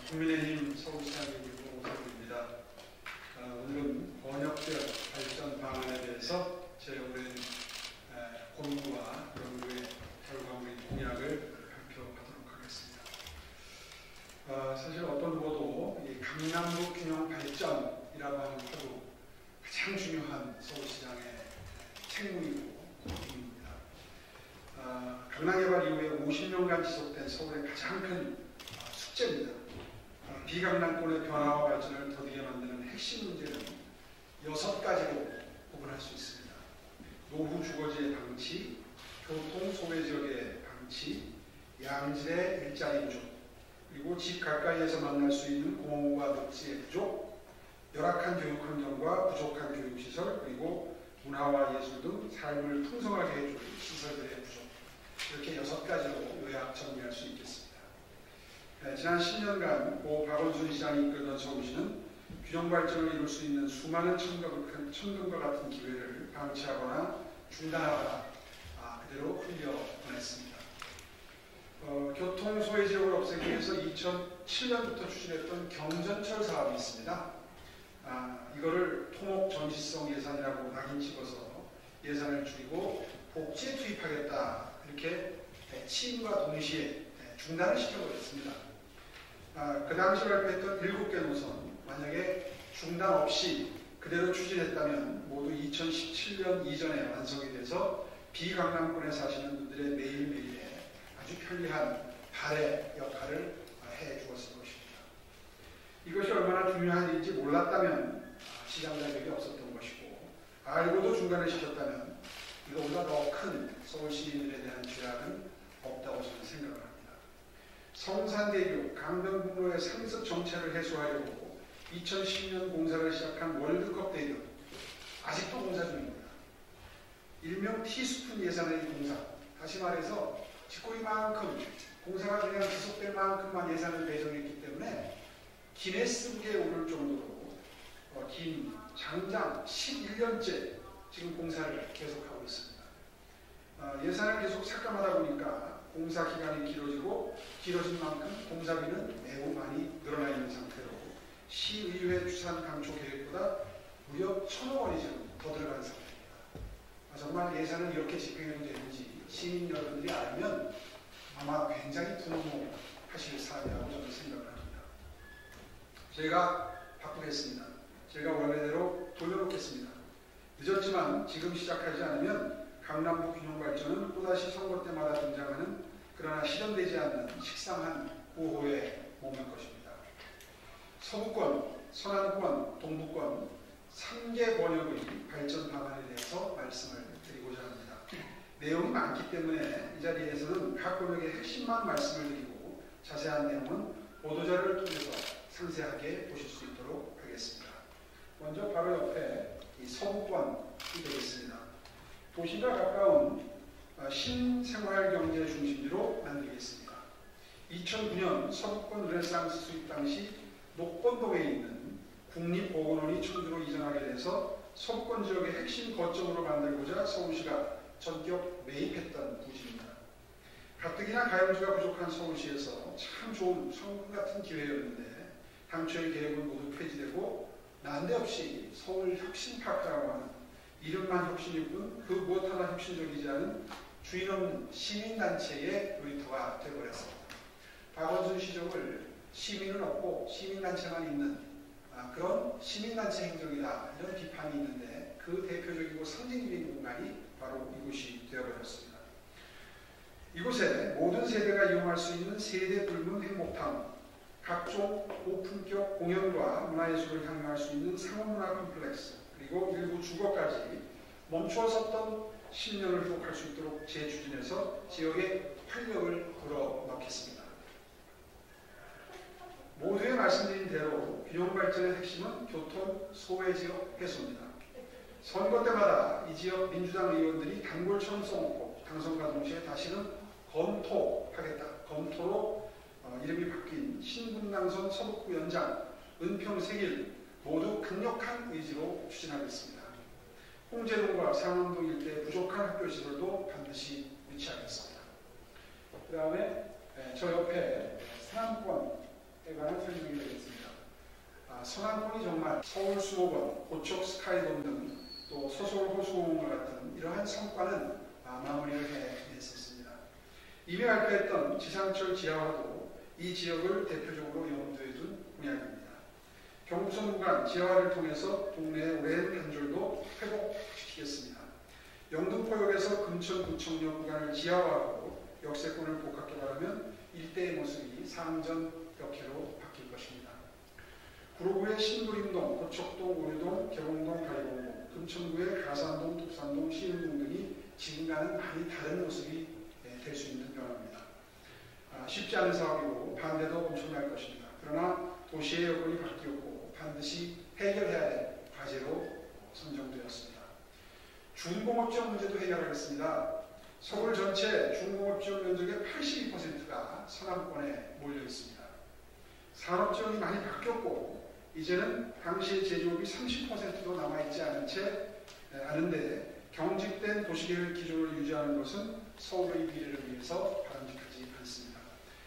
국민의힘 서울시장님이고 오세훈입니다. 오늘은 번역별 발전 방안에 대해서 제 오랜 고민과 연구의 결과물인 공약을 발표하도록 하겠습니다. 사실 어떤 누구도 이 강남구 균형 발전이라고 하는 표도 가장 중요한 서울시장의 책무이고 고민입니다. 강남개발 이후에 50년간 지속된 서울의 가장 큰 숙제입니다. 비강남권의 변화와 발전을 더디게 만드는 핵심 문제는 6가지로 구분할 수 있습니다. 노후 주거지의 방치, 교통 소외지역의 방치, 양질의 일자리 부족, 그리고 집 가까이에서 만날 수 있는 공원과 녹지의 부족, 열악한 교육 환경과 부족한 교육시설, 그리고 문화와 예술 등 삶을 풍성하게 해줄 시설들의 부족, 이렇게 6가지로 요약 정리할 수 있겠습니다. 지난 10년간 고 박원순 시장이 이끌던 서울시는 균형 발전을 이룰 수 있는 수많은 천금과 같은 기회를 방치하거나 중단하거나 그대로 흘려보냈습니다. 교통 소외 지역을 없애기 위해서 2007년부터 추진했던 경전철 사업이 있습니다. 이거를 토목 전시성 예산이라고 낙인 찍어서 예산을 줄이고 복지에 투입하겠다, 이렇게 취임과 동시에 중단을 시켜버렸습니다. 그 당시 발표했던 7개 노선, 만약에 중단 없이 그대로 추진했다면 모두 2017년 이전에 완성이 돼서 비강남권에 사시는 분들의 매일매일에 아주 편리한 발의 역할을 해주었을 것입니다. 이것이 얼마나 중요한 일인지 몰랐다면 시장 자격이 없었던 것이고, 알고도 중단을 시켰다면 이거보다 더 큰 서울 시민들에 대한 죄악은 없다고 저는 생각을 합니다. 성산대교, 강변북로의 상습 정체를 해소하려고 2010년 공사를 시작한 월드컵 대교, 아직도 공사 중입니다. 일명 티스푼 예산의 공사, 다시 말해서 짓고 이만큼 공사가 그냥 지속될 만큼만 예산을 배정했기 때문에 기네스북에 오를 정도로 긴 장장 11년째 지금 공사를 계속하고 있습니다. 예산을 계속 삭감하다 보니까 공사 기간이 길어진 만큼 공사비는 매우 많이 늘어나 있는 상태로 시의회 추산 강초 계획보다 무려 1,000억 원이 지금 더 들어간 상태입니다. 정말 예산을 이렇게 집행해도 되는지 시민 여러분들이 알면 아마 굉장히 분노하실 사안이라고 저는 생각을 합니다. 제가 바꾸겠습니다. 제가 원래대로 돌려놓겠습니다. 늦었지만 지금 시작하지 않으면 강남구 균형 발전은 또다시 선거 때마다 등장하는 그러나 실현되지 않는 식상한 보호에 머물 것입니다. 서부권, 서남권, 동부권 3개 권역의 발전 방안에 대해서 말씀을 드리고자 합니다. 내용이 많기 때문에 이 자리에서는 각 권역의 핵심만 말씀을 드리고 자세한 내용은 보도자료를 통해서 상세하게 보실 수 있도록 하겠습니다. 먼저 바로 옆에 이 서부권이 되겠습니다. 도시가 가까운 신생활경제 중심지로 만들겠습니다. 2009년 서부권 르네상스 수립 당시 녹번동에 있는 국립보건원이 청주로 이전하게 돼서 서부권 지역의 핵심 거점으로 만들고자 서울시가 전격 매입했던 부지입니다. 가뜩이나 가용지가 부족한 서울시에서 참 좋은 성공 같은 기회였는데 당초의 계획은 모두 폐지되고 난데없이 서울혁신파크라고 하는 이름만 혁신일 뿐 그 무엇 하나 혁신적이지 않은 주인 없는 시민단체의 놀이터가 되어버렸습니다. 박원순 시정을 시민은 없고 시민단체만 있는 그런 시민단체 행정이다, 이런 비판이 있는데 그 대표적이고 상징적인 공간이 바로 이곳이 되어버렸습니다. 이곳에 모든 세대가 이용할 수 있는 세대 불문 행복타운, 각종 고품격 공연과 문화예술을 향유할 수 있는 상업문화 컴플렉스, 그리고 일부 주거까지 멈추었었던 10년을 회복할 수 있도록 재추진해서 지역에 활력을 불어넣겠습니다. 모두에 말씀드린 대로 균형 발전의 핵심은 교통 소외지역 해소입니다. 선거 때마다 이 지역 민주당 의원들이 단골처럼 써놓고 당선과 동시에 다시는 검토하겠다, 검토로 이름이 바뀐 신분당선 서북구 연장, 은평 세길 모두 강력한 의지로 추진하겠습니다. 홍제동과 상암동 일대의 부족한 학교시설도 반드시 유치하겠습니다. 그 다음에 저 옆에 상암권 관한 설명이 되겠습니다. 서남권이 정말 서울수목원, 고척 스카이돔 등 또 서서울 호수공원과 같은 이러한 성과는 마무리를 해냈었습니다. 이미 발표했던 지상철 지하화도 이 지역을 대표적으로 염두에 둔 공약입니다. 경부선 구간 지하화를 통해서 동네의 오랜 단절도 회복시키겠습니다. 영등포역에서 금천구청역 구간을 지하화하고 역세권을 복합 개발하면 일대의 모습이 상전역회로 바뀔 것입니다. 구로구의 신도림동, 고척동, 오류동, 계봉동, 가리봉동, 금천구의 가산동, 독산동, 시흥동 등이 지금과는 많이 다른 모습이 될 수 있는 변화입니다. 쉽지 않은 사업이고 반대도 엄청날 것입니다. 그러나 도시의 여건이 바뀌었고 반드시 해결해야 될 과제로 선정되었습니다. 중공업지역 문제도 해결하겠습니다. 서울 전체 중공업지역 면적의 82%가 서남권에 몰려 있습니다. 산업지역이 많이 바뀌었고 이제는 당시의 제조업이 30%도 남아있지 않은데 경직된 도시계획 기조를 유지하는 것은 서울의 미래를 위해서 바람직하지 않습니다.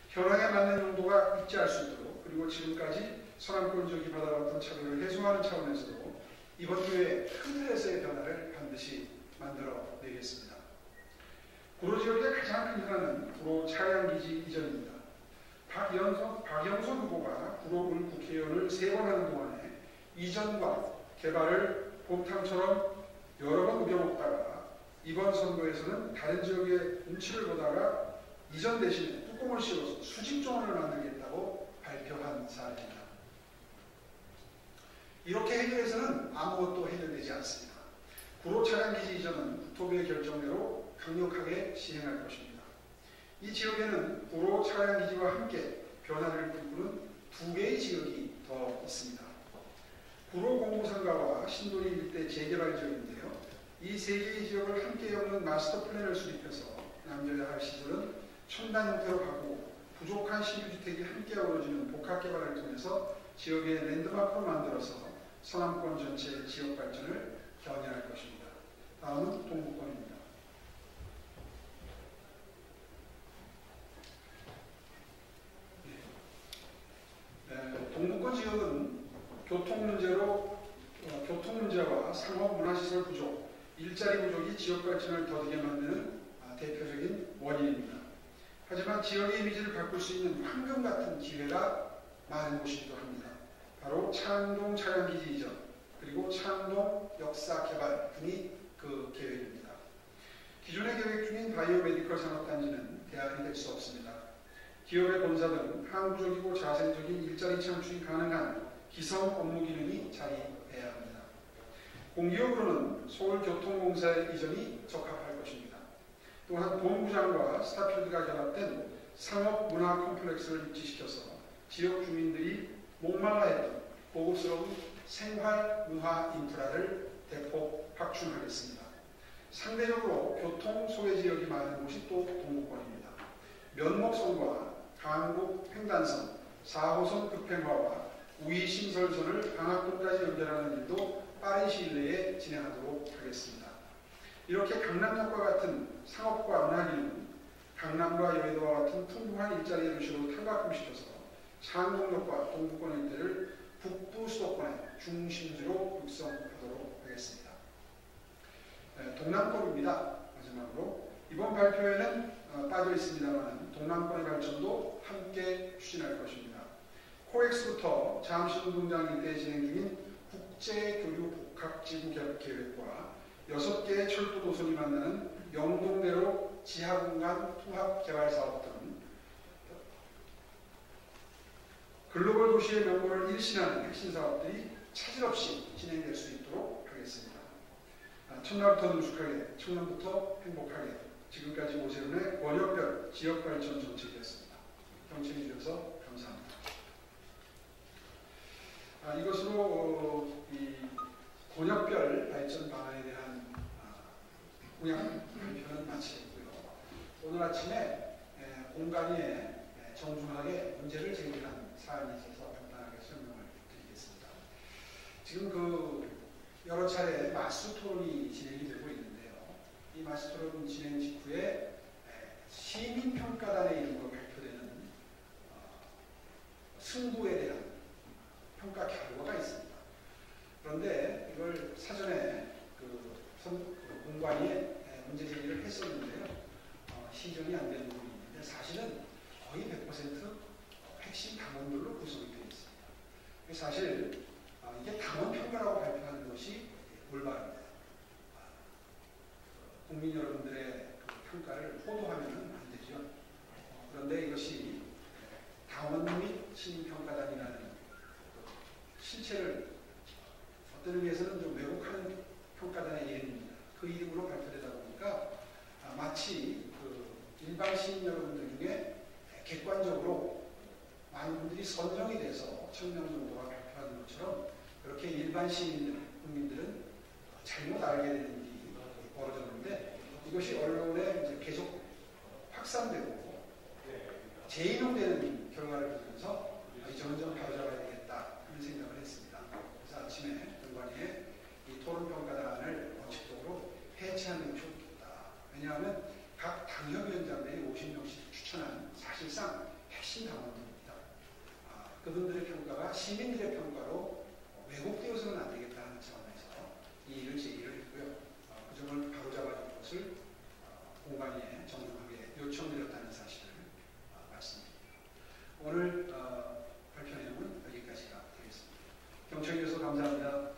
현황에 맞는 용도가 입지할 수 있도록 그리고 지금까지 서남권 지역이 받아왔던 차별을 해소하는 차원에서도 이번 기회에 큰 틀에서의 변화를 반드시 만들어내겠습니다. 구로 지역의 가장 큰 현안은 구로 차량기지 이전입니다. 박영선 후보가 구로군 국회의원을 3번 하는 동안에 이전과 개발을 곰탕처럼 여러 번 우겨먹다가 이번 선거에서는 다른 지역의 눈치를 보다가 이전 대신에 뚜껑을 씌워서 수직정원을 만들겠다고 발표한 사례입니다. 이렇게 해결해서는 아무것도 해결되지 않습니다. 구로 차량기지 이전은 국토부의 결정대로 강력하게 시행할 것입니다. 이 지역에는 구로 차량기지와 함께 변화를 꿈꾸는 2개의 지역이 더 있습니다. 구로 공무상가와 신도림 일대 재개발 지역인데요. 이 3개의 지역을 함께 엮는 마스터 플랜을 수립해서 남겨야 할 시설은 첨단 형태로 바꾸고 부족한 신규주택이 함께 어우러지는 복합개발을 통해서 지역의 랜드마크로 만들어서 서남권 전체의 지역 발전을 견인할 것입니다. 다음은 동북권입니다. 동북권 지역은 교통 문제와 상업 문화시설 부족, 일자리 부족이 지역 발전을 더디게 만드는 대표적인 원인입니다. 하지만 지역의 이미지를 바꿀 수 있는 황금 같은 기회가 많은 곳이기도 합니다. 바로 창동 차량기지 이전, 그리고 창동 역사 개발 등이 그 계획입니다. 기존에 계획 중인 바이오메디컬 산업단지는 대안이 될 수 없습니다. 기업의 본사 등 항구적이고 자생적인 일자리 창출이 가능한 기성 업무 기능이 자리해야 합니다. 공기업으로는 서울교통공사의 이전이 적합할 것입니다. 또한 본부장과 스타필드가 결합된 상업문화 컴플렉스를 입지시켜서 지역 주민들이 목말라했던 고급스러운 생활문화 인프라를 대폭 확충하겠습니다. 상대적으로 교통 소외 지역이 많은 곳이 또 동북권입니다. 면목선과 강북 횡단선, 4호선 급행화와 우이신설선을 방학동까지 연결하는 일도 빠른 시일 내에 진행하도록 하겠습니다. 이렇게 강남역과 같은 상업과 문화기능은 강남과 여의도와 같은 풍부한 일자리의 도시로 탈바꿈시켜서 창동역과 동북권 일대를 북부 수도권의 중심지로 육성하도록 하겠습니다. 동남권입니다. 마지막으로 이번 발표에는 빠져 있습니다만 동남권의 발전도 함께 추진할 것입니다. 코엑스부터 잠실운동장 일대에 진행 중인 국제교류복합지구 계획과 6개의 철도 노선이 만나는 영동대로 지하공간 통합개발사업 등 글로벌 도시의 명분을 일신하는 핵심 사업들이 차질 없이 진행될 수 있도록 하겠습니다. 첫날부터 능숙하게, 청년부터 행복하게, 지금까지 오세훈의 권역별 지역발전 정책이었습니다. 경청해 주셔서 감사합니다. 이것으로 이 권역별 발전 방안에 대한 공약 발표는 마치겠고요. 오늘 아침에 공간위에 정중하게 문제를 제기한 사안이 있어서 간단하게 설명을 드리겠습니다. 지금 여러 차례 마스 토론이 진행이 되고 있는데요. 이 마스 토론 진행 직후에 시민평가단의 이름으로 발표되는 승부에 대한 평가 결과가 있습니다. 그런데 이걸 사전에 공관위에 문제 제기를 했었는데요. 시정이 안 되는 부분인데 사실은 거의 100% 핵심 당원들로 구성이 되어 있습니다. 사실 이게 당원 평가라고 발표하는 것이 올바릅니다. 국민 여러분들의 그 평가를 호도하면 안 되죠. 그런데 이것이 당원 및 시민평가단이라는 실체를 어떤 의미에서는 좀 왜곡하는 평가단의 이름입니다. 그 이름으로 발표되다 보니까 마치 그 일반 시민 여러분들 중에 객관적으로 많은 분들이 선정이 돼서 1000명 정도가 발표하는 것처럼 그렇게 일반 시민들, 국민들은 잘못 알게 되는 일이 벌어졌는데 이것이 언론에 이제 계속 확산되고 재인용되는 결과를 보면서 저는 좀 바로잡아야 되겠다 하는 생각을 했습니다. 그래서 아침에 공관위에 이 토론평가단을 원칙적으로 해체하는 게 좋겠다. 왜냐하면 각 당협위원장들이 50명씩 추천한 사실상 핵심 당원들입니다. 그분들의 평가가 시민들의 평가로 왜곡되어서는 안 되겠다 하는 차원에서 이 일을 제기를 했고요. 그 점을 바로잡아줄 것을 공관위에 정중하게 요청드렸다는 사실을 말씀드립니다. 오늘 발표 내용은 여기까지가 되겠습니다. 경청해 주셔서 감사합니다.